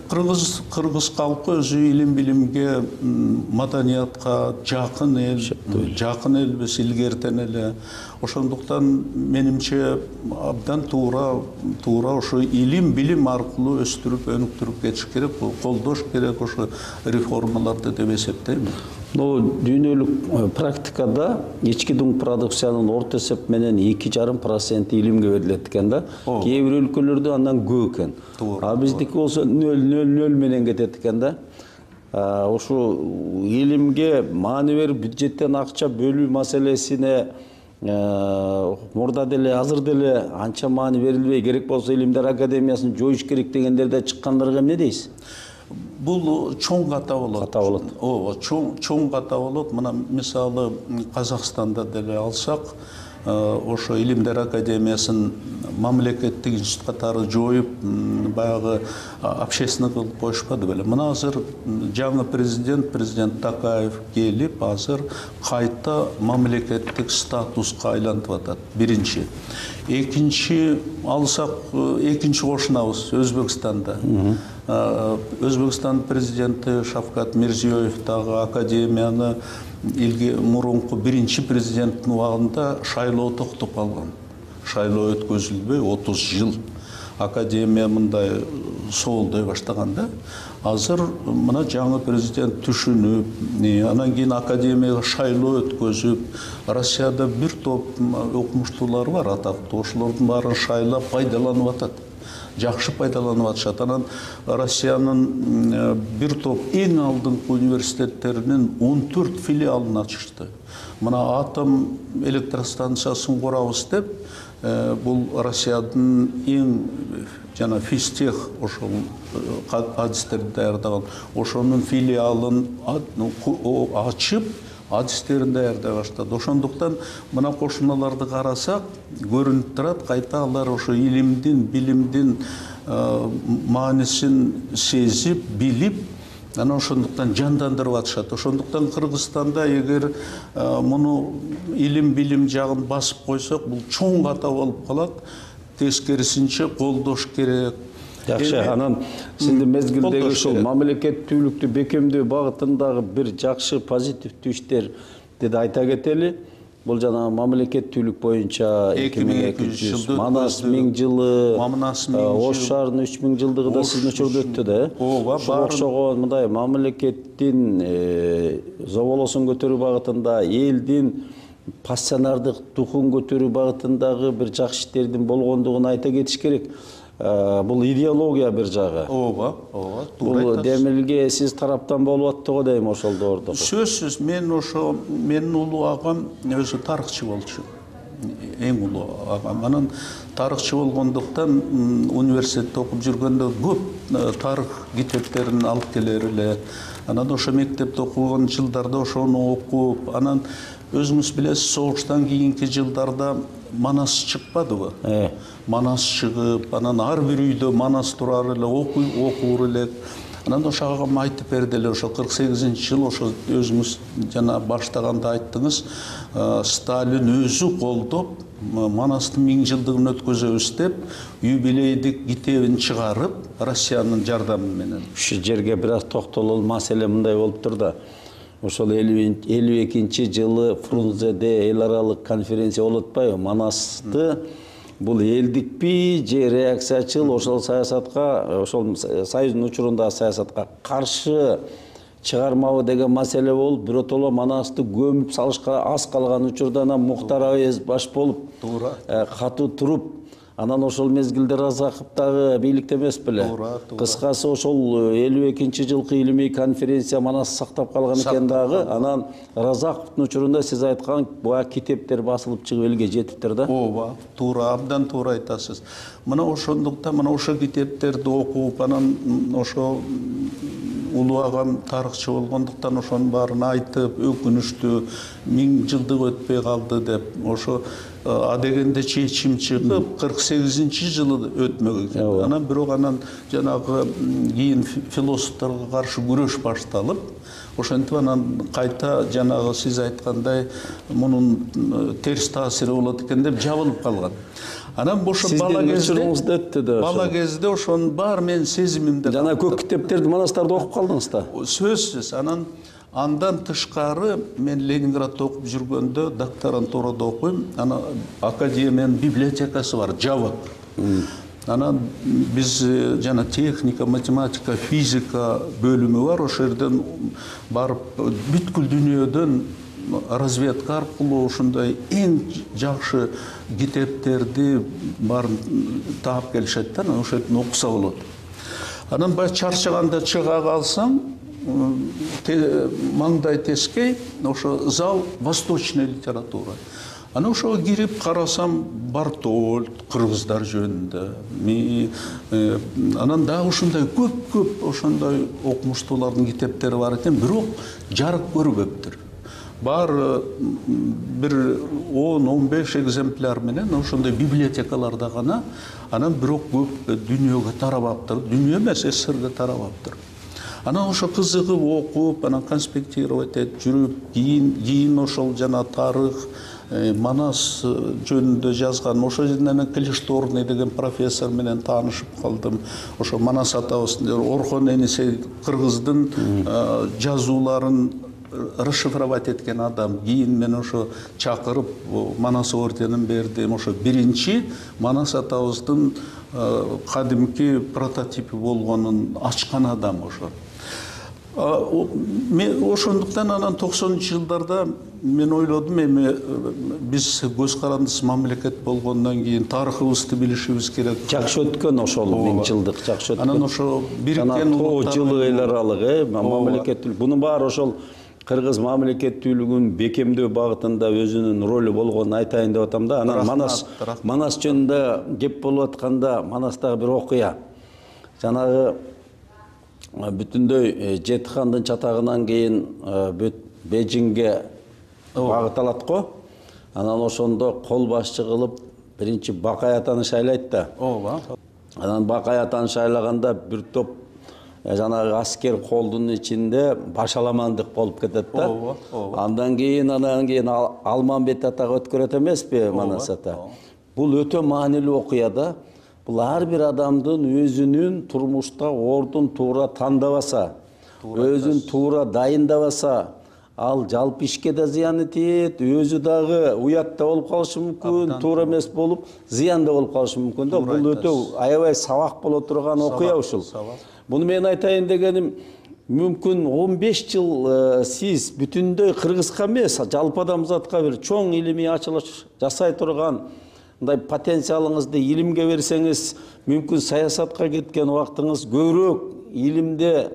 кыргыз калкы өзү илим билимге, маданиятка жакын элбиз илгертен эле. Ошондуктан менимче абдан туура ошо илим билим аркылуу өстүрүп, өнүктүрүп кетиш керек, колдош керек ошо реформаларды деп эсептейм. Дүйнөлүк практикада ички дуң продукциянын орто эсеп менен 2,5% илимге берилет экен да. Кээ бир өлкөлөрдө андан көп экен. А биздики болсо 0,00 менен кетет экен да. Ошо илимге маани берип бюджеттен акча бөлүү маселесине мурда деле азыр деле анча маани берилбей, керек болсо илимдер академиясын жоюш керек дегендерде чыккандарга эмне дейсиз? Бул чоң ката болот. Ооба, чоң ката болот. Мына мисалы Казакстанда деле алсак, ошо илимдер академиясын мамлекеттик институт катары жоюп, баягы общественный кылып коюшпады беле. Мына азыр жаңы президент Такаев келип, азыр кайта мамлекеттик статуска айлантып атат. Биринчи. Экинчи алсак, экинчи кошунабыз Өзбекстанда. Өзбекстан президенти Шавкат Мирзиёев дагы академияны мурунку биринчи президенттин убагында шайлоо токтоп калган. Шайлоо өткөзүлбөй 30 жыл академия мындай соолдой баштаган да. Азыр мына жаңы президент түшүнүп, анан кийин академияга шайлоо өткөзүп, Россияда бир топ окумуштуулар бар, атактуу. Ошолордун баарын шайлап пайдаланып атат. Жакшы пайдаланып атышат. Анан Россиянын бир топ эң алдыңкы университеттеринин 14 филиалын ачышты. Мына атом электростанциясын курабыз деп, бул Россиянын эң жана физтех ошол адистерди даярдаган ошонун филиалын ачып, адистерин даярдай баштады. Ошондуктан мына кошуналарды карасак, көрүнүп турат, кайта алар ошо илимдин, билимдин маанисин сезип, билип, анан ошондуктан жандандырып атышат. Ошондуктан Кыргызстанда эгер муну илим билим жагын басып койсок, бул чоң ката болуп калат. Тескерисинче колдош керек. Жакшы, анан сиздин мезгилдеги ушул мамлекеттүүлүктү бекемдөө багытындагы бир жакшы позитивдүү иштерди да айта кетели. Бул жана мамлекеттүүлүк боюнча 2200 Манас 1000 жылы, Ош шаарынын 3000 жылдыгы да сиздин учурда өттү да. Ошого окшогон мындай мамлекеттин зоболосун көтөрүү багытында элдин пассионардык духун көтөрүү багытындагы бир жакшы иштердин болгондугун айта кетиш керек. Бул идеология бир жагы. ооба Бул демилге сиз тараптан болуп аттыго дейм ошол доордо. сөзсүз мен ошо менин улуу агам өзү тарыхчы болчу. Эң улуу агам. Анан тарыхчы болгондуктан университетте окуп жүргөндө көп тарых китептерин алып келер эле. Анан ошо мектепте окуган жылдарда ошону окуп, анан өзүңүз билесиз, согуштан кийинки жылдарда Манас чыкпадыбы? Манас чыгып, анан ар бир үйдө Манас турар эле, окуур элек. Анан ошо агам айтып берди эле, ошо 48-жыл ошо өзүңүз жана баштаганда айттыңыз, Сталин өзү колдоп, Манастын 1000 жылдыгын өткөзөбүз деп, юбилейдик китебин чыгарып, Россиянын жардамы менен. Ушу жерге бир аз токтолол, маселе мындай болуптур да. Ошол 52 жылы Фрунзеде эл аралык конференция болуп атпайбы? Манасты бул элдикпи же реакциячыл ошол саясатка, ошол союздун учурундагы саясатка каршы чыгармабы деген маселе болуп, биротоло Манасты көмүп салышка аз калган учурда Мухтар Абаев баш болуп катуу туруп, анан ошол мезгилде Разаков дагы бийликте эмес беле. Кыскасы ошол 52-жылкы илимий конференция Манас сактап калган экен дагы. Анан Разаковдун учурунда сиз айткан буга китептер басылып чыгып элге жетиптир да. Ооба, туура, абдан туура айтасыз. Мына ошондуктан мына ошо китептерди окуп, анан ошо улуу агам тарыхчы болгондуктан ошонун баарын айтып, өкүнүштүү 1000 жылдык өтпөй калды деп, ошо адегенде чечим чыгып 48-жылы өтмөк экен. Анан бирок анан жанагы кийин философторго каршы күрөш башталып, ошентип анан кайта жанагы сиз айткандай мунун терс таасири болот экен деп жабылып калган. Анан ошо бала кезде ошонун баары менин сезимимде. Жана көк китептерди, Манастарды окуп калдыңыз да? Сөзсүз. Андан тышкары мен Ленинградда окуп жүргөндө, докторантурада окуйм. Анан академиянын библиотекасы бар, жабык. Анан биз жана техника, математика, физика бөлүмү бар. Ошол жерден барып бүткүл дүйнөдөн разведка аркылуу ошондой эң жакшы китептерди барын таап келишет да, ошол жерден окуса болот. Анан баягы чарчаганда чыга калсаң, маңдай тескей, ошо зал восточная литература. Анан ошого кирип карасам, Бартольд, кыргыздар жөнүндө. Анан дагы ушундай көп ошондой окумуштуулардын китептери бар экен, бирок жарык көрбөптүр. Бар бир 10-15 экземпляр менен ошондой библиотекаларда гана, анан бирок көп дүйнөгө тарабаптыр. Дүйнө эмес, СССРге тарабаптыр. Анан ошо кызыгып окуп, анан конспектировать этип жүрүп, кийин ошол жана тарых, Манас жөнүндө жазган, ошо жерден Клишторный деген профессор менен таанышып калдым. Ошо Манас атабыздын Орхон Энисей кыргыздын жазууларын расшифровать эткен адам. Кийин мен ошо чакырып Манас орденин бердим. Ошо биринчи Манас атабыздын кадимки прототипи болгонун ачкан адам ошо. Ошондуктан анан 90-жылдарда мен ойлодум, эми биз көз карандысыз мамлекет болгондон кийин тарыхыбызды билишибиз керек. Жакшы өткөн ошол 1000 жылдык жакшы өткөн. Анан ошо бириккен улуттар жылы эл аралык мамлекеттүүлүк. Бунун баары ошол кыргыз мамлекеттүүлүгүн бекемдөө багытында өзүнүн ролу болгонун айтайын деп атам да. Анан Манас жөнүндө кеп болуп атканда, Манастагы бир окуя. Жанагы бүтүндөй Жетихандын чатагынан кийин Бейжиңге багыт алат го. Анан ошондо кол башчы кылып биринчи Бакай атаны шайлайт да. Ооба. Анан Бакай атаны шайлаганда бир топ жанагы аскер колдун ичинде башаламандык болуп кетет да. Андан кийин Алмамбет атага өткөрөт эмеспи Манас ата? Бул өтө маанилүү окуя да. Бул ар бир адамдын өзүнүн турмушта ордун туура тандабаса, өзүн туура дайындабаса, ал жалпы ишке да зыяны тиет, өзү дагы уят да болуп калышы мүмкүн, туура эмес болуп, зыян да болуп калышы мүмкүн да. Бул өтө аябай сабак боло турган окуя ушул. Буну мен айтайын дегеним, мүмкүн 15 жыл сиз бүтүндөй кыргызга эмес, жалпы адамзатка бир чоң илимий ачылыш жасай турган мындай потенциалыңызды илимге берсеңиз, мүмкүн саясатка кеткен убактыңыз көбүрөөк илимде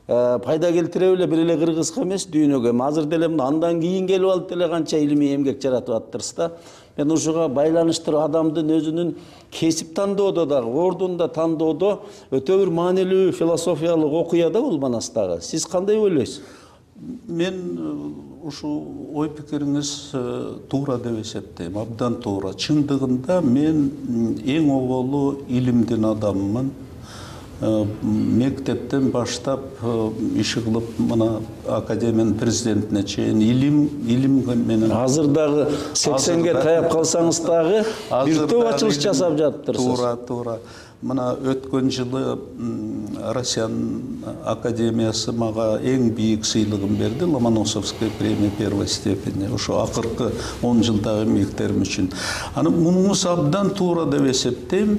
пайда келтире эле бир эле кыргызга эмес, дүйнөгө. Азыр деле андан кийин келип алып деле канча илимий эмгек жаратып аттырсыз да. Мен ушуга байланыштырып адамдын өзүнүн кесип тандоодо дагы, ордунда тандоодо өтө бир маанилүү философиялык окуя да бул манастагы. Сиз кандай ойлойсуз? Мен ушу ой пикириңиз туура деп эсептейм, абдан туура. Чындыгында мен эң оболу илимдин адаммын. Мектептен баштап иши кылып, мына академиянын президентине чейин илим менен. Азыр дагы 80ге таяп калсаңыз дагы бир топ ачылыш жасап жатыптырсыз. Туура. Мына өткөн жылы Россиянын академиясы мага эң бийик сыйлыгын берди, Ломоносовская премия первой степени. Ошо акыркы 10 жылдагы эмгектерим үчүн. Аны мунуңуз абдан туура деп эсептейм.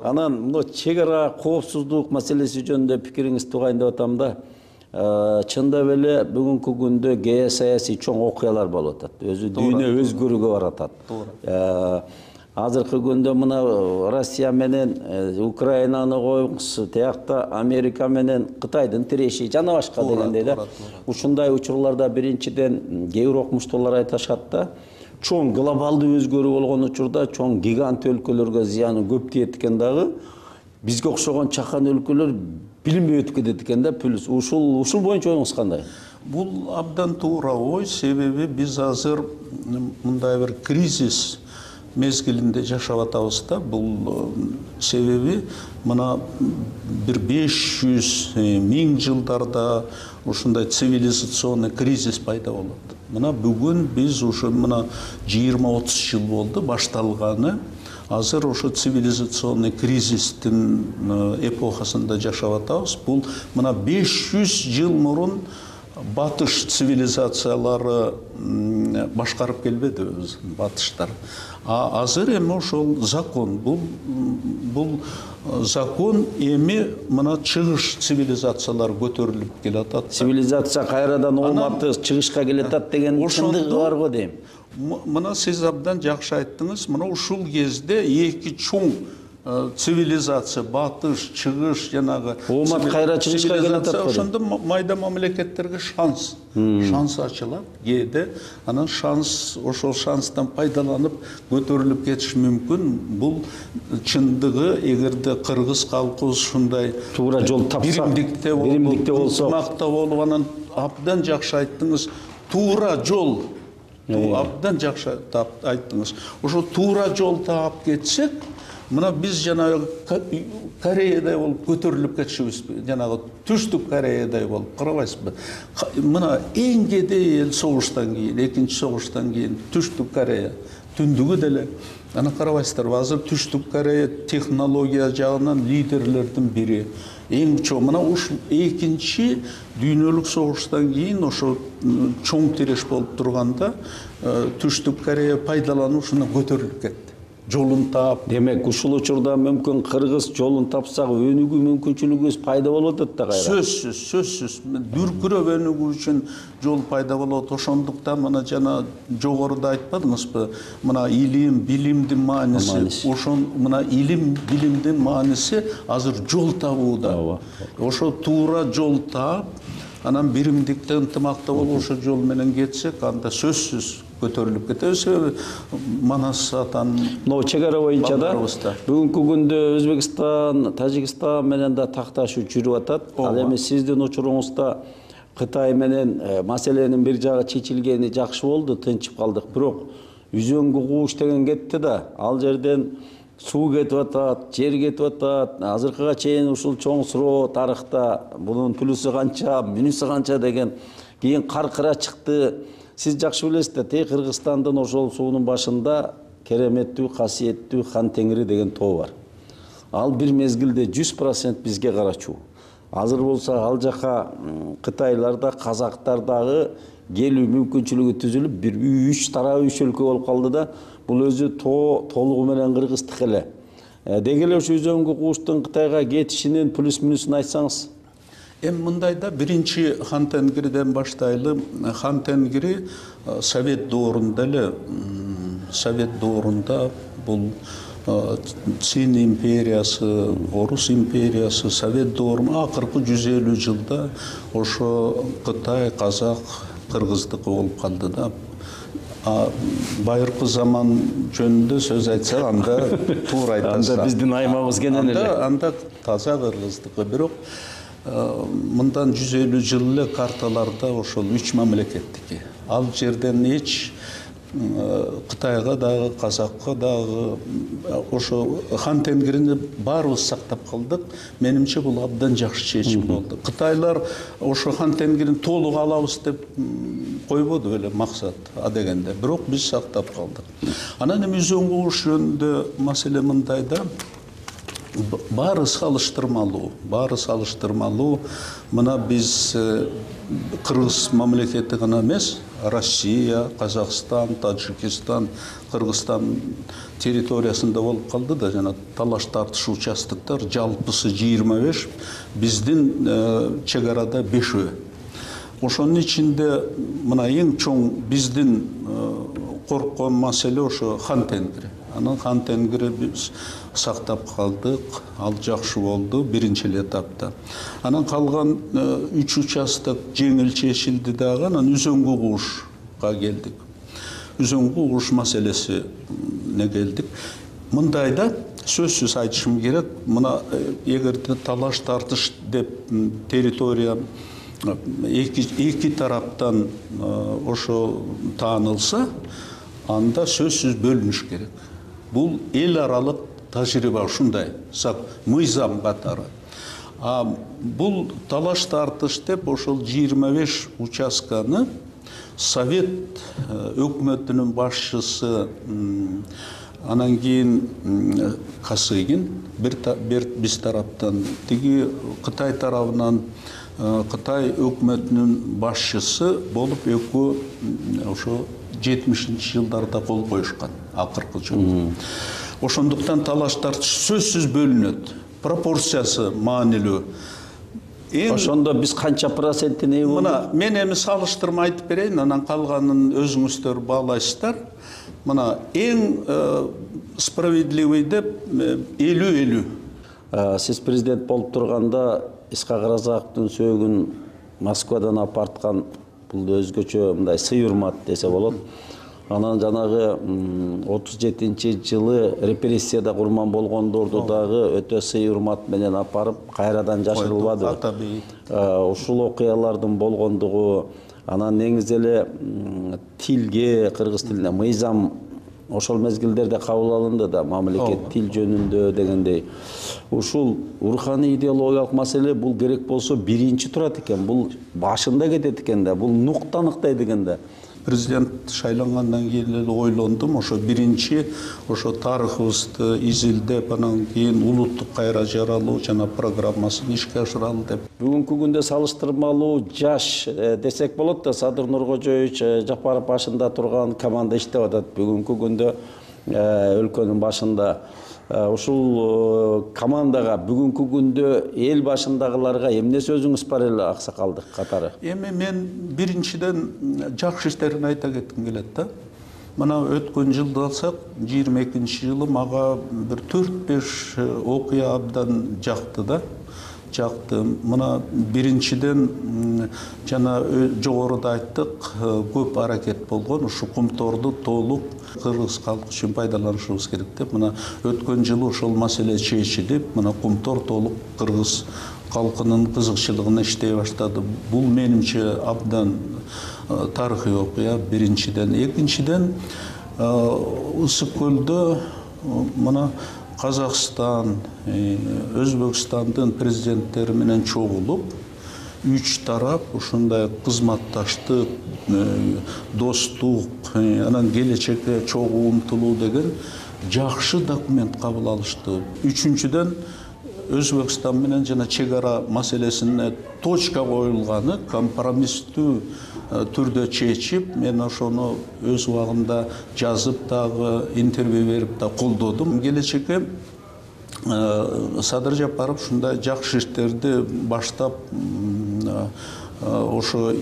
Анан мына чек ара коопсуздук маселеси жөнүндө пикириңизди угайындап атам да. Чындап эле бүгүнкү күндө геосаясий чоң окуялар болуп атат. Өзү дүйнө өзгөрүүгө баратат. Азыркы күндө мына Россия менен Украинаны коюңуз, тиякта Америка менен Кытайдын тиреши жана башка дегендей да. Ушундай учурларда биринчиден кээ бир окумуштуулар айтышат да. Чоң глобалдуу өзгөрүү болгон учурда чоң гигант өлкөлөргө зыяны көп тиет экен дагы, бизге окшогон чакан өлкөлөр билинбей өтүп кетет экен да. Плюс ушул боюнча оюңуз кандай? Бул абдан туура ой, себеби биз азыр мындай бир кризис мезгилинде жашап атабыз да. Бул себеби мына бир 500-1000 жылдарда ушундай цивилизационный кризис пайда болот. Мына бүгүн биз ушу мына 20-30 жыл болду башталганы. Азыр ошо цивилизационный кризистин эпохасында жашап атабыз. Бул мына 500 жыл мурун батыш цивилизациялары башкарып келбеди өзүн, батыштар. Азыр эми ошол закон, бул закон эми мына чыгыш цивилизациялар көтөрүлүп келатат. Цивилизация кайрадан олматы чыгышка келатат деген чындыгы бар го дейм. Мына сиз абдан жакшы айттыңыз. Мына ушул кезде эки чоң цивилизация, батыш, чыгыш, жанагы олмат кайра чыгышка келатат. Ошондо майда мамлекеттерге шанс ачылат, кээде. Анан ошол шанстан пайдаланып көтөрүлүп кетиш мүмкүн. Бул чындыгы, эгерде кыргыз калкы ушундай туура жол тапса, биримдикте болсо, ынтымакта болуп, анан абдан жакшы айттыңыз, туура жол. Абдан жакшы айттыңыз. Ошо туура жол таап кетсек, мына биз жанагы Кореядай болуп көтөрүлүп кетишибиз, жанагы Түштүк Кореядай болуп, карабайсызбы? Мына эң кедей эл согуштан кийин, экинчи согуштан кийин Түштүк Корея, түндүгү деле. Аны карабайсыздарбы? Азыр Түштүк Корея технология жагынан лидерлердин бири. Эң чоң, мына ушул экинчи дүйнөлүк согуштан кийин ошо чоң тиреш болуп турганда Түштүк Корея пайдаланып ушуна көтөрүлүп кетти. Жолун таап. Демек, ушул учурда мүмкүн кыргыз жолун тапсак өнүгүү мүмкүнчүлүгүбүз пайда болот да кайра. Сөзсүз. Дүркүрөп өнүгүү үчүн жол пайда болот. Ошондуктан мына жана жогоруда айтпадыңызбы? Мына илим, билимдин мааниси. Ошон мына илим, билимдин мааниси азыр жол табууда. Ошо туура жол таап, анан биримдикте ынтымакта болуп ошо жол менен кетсек, анда сөзсүз көтөрүлүп кетебиз. Манас атан чек ара боюнча да бүгүнкү күндө Өзбекстан, Тажикстан менен да такташуу жүрүп атат. Ал эми сиздин учуруңузда Кытай менен маселенин бир жагы чечилгени жакшы болду, тынчып калдык. Бирок үзөңгү кууш деген кетти да. Ал жерден суу кетип атат, жер кетип атат. Азыркыга чейин ушул чоң суроо тарыхта бунун плюсу канча, минусу канча деген кийин каркыра чыкты. Сиз жакшы билесиз да, Кыргызстандын ошол суунун башында кереметтүү, касиеттүү Хан Теңири деген тоо бар. Ал бир мезгилде 100% бизге карачуу. Азыр болсо ал жака кытайларда, казактардагы келүү мүмкүнчүлүгү түзүлүп, бир 3 тарап 3 өлкө болуп калды да, бул өзү тоо толугу менен кыргыздык эле. Деги эле ушу Үзөңгү кууштун Кытайга кетишинин плюс минусун айтсаңыз. Мындайда биринчи Хан Тенгириден баштайлы. Хан Тенгири Совет доорунда эле, Совет доорунда бул Цин империясы, Орус империясы, Совет доорунда акыркы 150 жылда ошо Кытай, Казак, Кыргыздыкы болуп калды да. Байыркы заман жөнүндө сөз айтсак, анда туура айтасыз. Анда биздин аймагыбыз кенен эле. Анда таза Кыргыздыкы. Бирок мындан 150 жыл эле карталарда ошол 3 мамлекеттики. Ал жерден эч Кытайга дагы, Казакка дагы ошо Хан Тенгирини баарыбыз сактап калдык. Менимче бул абдан жакшы чечим болду. Кытайлар ошо Хан Тенгирини толук алабыз деп койбоду эле максат дегенде. Бирок биз сактап калдык. Анан эми Үзөңгү кууш жөнүндө маселе мындайда. Баары салыштырмалуу. Мына биз Кыргыз мамлекети гана эмес, Россия, Казакстан, Таджикистан, Кыргызстан территориясында болуп калды да, жана талаш тартыш участоктор жалпысы 25, биздин чек арада 5. Ошонун ичинде мына эң чоң биздин корккон маселе ошо Хан Тенгири. Анан Хан Тенгири биз сактап калдык, ал жакшы болду биринчи этапта. Анан калган 3 участок жеңил чечилди дагы, анан Үзөңгү куушка келдик. Үзөңгү кууш маселеси не келдик. Мындайда сөзсүз айтышым керек, мына эгерде талаш тартыш деп территория эки тараптан ошо таанылса, анда сөзсүз бөлүнүш керек. Бул эл аралык тажрыйба ушундай, мыйзам катары. Бул талаш тартыш деп ошол 25 участканы Совет өкмөтүнүн башчысы анан кийин Касыгин биз тараптан, тиги Кытай тарабынан Кытай өкмөтүнүн башчысы болуп экөө ошо 70-жылдарда кол коюшкан акыркы жолу. Ошондуктан талаш тартыш сөзсүз бөлүнөт. Пропорциясы маанилүү. Ошондо биз канча процентин ээ болдук? Мына мен эми салыштырма айтып берейин, анан калганын өзүңүздөр баалайсыздар. Мына эң справедливый деп 50-50. Сиз президент болуп турганда Исхак Разаковдун сөөгүн Москвадан апарткан бул өзгөчө мындай сый-урмат десе болот. Анан жанагы 37-жылы репрессияда курман болгондорду дагы өтө сый-урмат менен апарып, кайрадан жашырылбады. Ушул окуялардын болгондугу, анан негизи эле тилге, кыргыз тилине мыйзам ошол мезгилдерде кабыл алынды да, мамлекет тил жөнүндө дегендей. Ушул руханий идеологиялык маселе бул керек болсо биринчи турат экен, бул башында кетет экен да, бул нуктаныктайт экен да. Президент шайлангандан кийин эле ойлондум, ошо биринчи ошо тарыхыбызды изилдеп, анан кийин улуттук кайра жаралуу жана программасын ишке ашыралы деп. Бүгүнкү күндө салыштырмалуу жаш десек болот да, Садыр Нуркожоевич Жапаров башында турган команда иштеп атат. Бүгүнкү күндө өлкөнүн башында ушул командага бүгүнкү күндө эл башындагыларга эмне сөзүңүз бар эле аксакалдык катары? Эми мен биринчиден жакшы иштерин айта кетким келет да. Мына өткөн жылды алсак, 22-жылы мага бир 4-5 окуя абдан жакты да. Жакты. Мына биринчиден жана жогоруда айттык, көп аракет болгон, ушу кумторду толук кыргыз калкы үчүн пайдаланышыбыз керек деп. Мына өткөн жылы ошол маселе чечилип, мына кумтор толук кыргыз калкынын кызыкчылыгына иштей баштады. Бул менимче абдан тарыхый окуя биринчиден. Экинчиден, Ысык көлдө мына Казакстан, Өзбекстандын президенттери менен чогулуп, 3 тарап ушундай кызматташтык, достук, анан келечекке чогуу умтулуу деген жакшы документ кабыл алышты. Үчүнчүдөн, Өзбекстан менен жана чек ара маселесине точка коюлганы, компромисстүү түрдө чечип, мен ошону өз убагында жазып дагы, интервью берип да колдодум. Келечекке Садыр Жапаров ушундай жакшы иштерди баштап, ошо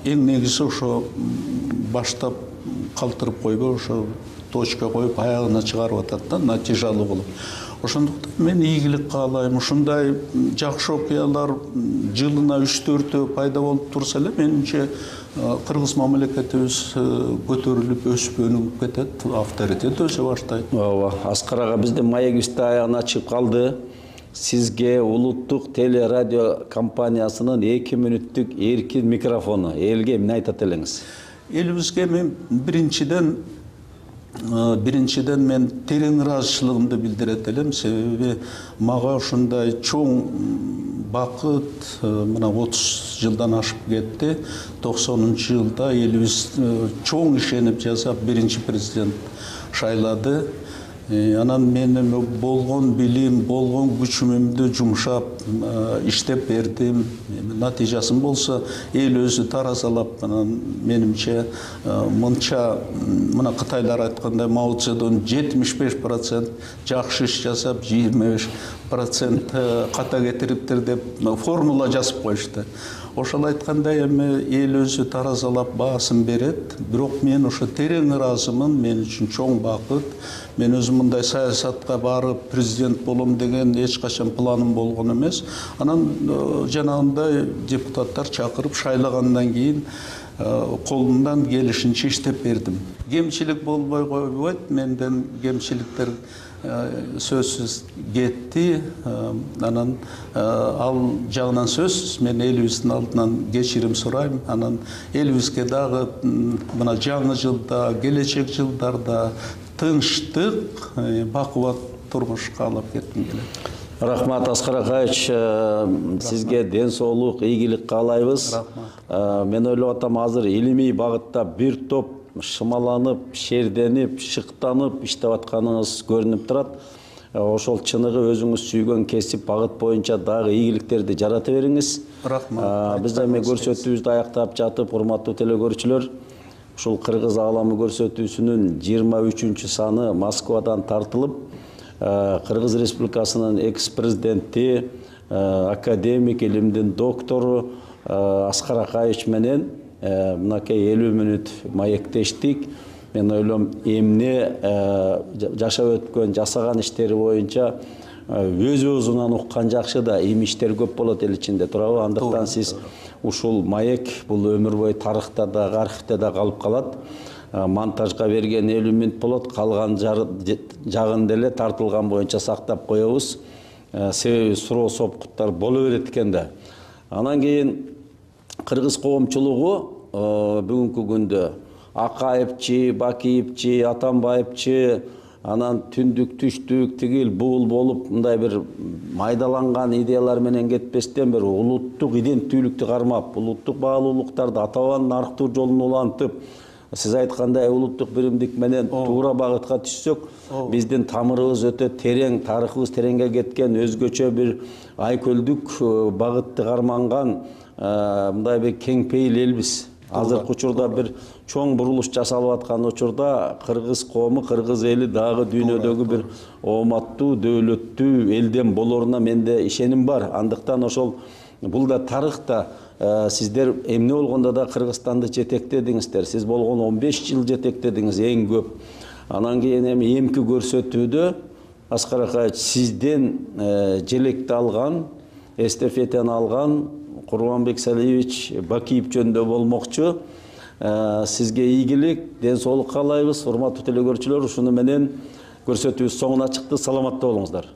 эң негизи ошо баштап калтырып койбой, ошо точка коюп аягына чыгарып атат да, натыйжалуу болуп. Ошондуктан мен ийгилик каалайм. Ушундай жакшы окуялар жылына 3-4 пайда болуп турса эле, менимче кыргыз мамлекетибиз көтөрүлүп, өсүп, өнүгүп кетет, авторитет өсө баштайт. Ооба, Аскар ага, биздин маегибиз да аягына чыгып калды. Сизге улуттук теле радио компаниясынын 2 мүнөттүк эркин микрофону. Элге эмне айтат элеңиз? Элибизге мен биринчиден мен терең ыраазычылыгымды билдирет элем, себеби мага ушундай чоң бакыт мына 30 жылдан ашып кетти. 90-жылда элибиз чоң ишенип жасап биринчи президент шайлады. Анан мен болгон билим, болгон күчүмдү жумшап иштеп бердим. Натыйжасын болсо эл өзү таразалап, менимче мынча, мына Кытайлар айткандай, Мао Цзедун 75% жакшы иш жасап, 25% ката кетириптир деп формула жазып коюшту. Ошол айткандай эми эл өзү таразалап баасын берет. Бирок мен ошо терең ыраазымын, мен үчүн чоң бакыт. Мен өзүм мындай саясатка барып президент болом деген эч качан планым болгон эмес. Анан жанагындай депутаттар чакырып шайлагандан кийин колумдан келишинче иштеп бердим. Кемчилик болбой койбойт, менден кемчиликтер сөзсүз кетти. Анан ал жагынан сөзсүз мен элибиздин алдынан кечирим сурайм. Анан элибизге дагы мына жаңы жылда, келечек жылдарда тынчтык, бакубат турмуш каалап кетким келет. Рахмат, Аскар Акаевич, сизге ден соолук, ийгилик каалайбыз. Мен ойлоп атам, азыр илимий багытта бир топ шымаланып, шерденип, шыктанып иштеп атканыңыз көрүнүп турат. Ошол чыныгы өзүңүз сүйгөн кесип багыт боюнча дагы ийгиликтерди жарата бериңиз. Рахмат. Биз эми көрсөтүүбүздү аяктап жатып, урматтуу телекөрүүчүлөр, ушул кыргыз аламы көрсөтүүсүнүн 23 саны Москвадан тартылып, Кыргыз Республикасынын экс-президенти, академик, илимдин доктору Аскар Акаевич менен мынакей 50 мүнөт маектештик. Мен ойлойм, эмне жашап өткөн, жасаган иштери боюнча өз-өзүнөн уккан жакшы да, эми иштер көп болот эл ичинде, туурабы? Андыктан сиз ушул маек бул өмүр бою тарыхта да, архивде да калып калат. Монтажга берген 50 мүнөт болот, калган жагын деле тартылган боюнча сактап коебуз. Себеби суроо сопкуттар боло берет экен да. Анан кийин кыргыз коомчулугу бүгүнкү күндө Акаевчи, Бакиевчи, Атамбаевчи, анан түндүк, түштүк, тигил, бул болуп, мындай бир майдаланган идеялар менен кетпестен бир улуттук иденттүүлүктү кармап, улуттук баалуулуктарды атабанын арктуу жолун улантып, сиз айткандай улуттук биримдик менен туура багытка түшсөк, биздин тамырыбыз өтө терең, тарыхыбыз тереңге кеткен, өзгөчө бир айкөлдүк багытты карманган мындай бир кеңпейил элбиз. Азыркы учурда бир чоң бурулуш жасалып аткан учурда кыргыз коому, кыргыз эли дагы дүйнөдөгү бир ооматтуу, дөөлөттүү элден болоруна менде ишеним бар. Андыктан ошол бул да тарыхта сиздер эмне болгондо да Кыргызстанды жетектедиңиздер. Сиз болгон 15 жыл жетектедиңиз эң көп. Анан кийин эми эмки көрсөтүүдө Аскар Акаевич сизден желекти алган, эстафетаны алган Курманбек Салиевич Бакиев жөнүндө болмокчу. Сизге ийгилик, ден соолук каалайбыз. Урматтуу телекөрүүчүлөр, ушуну менен көрсөтүүбүз соңуна чыкты. Саламатта болуңуздар.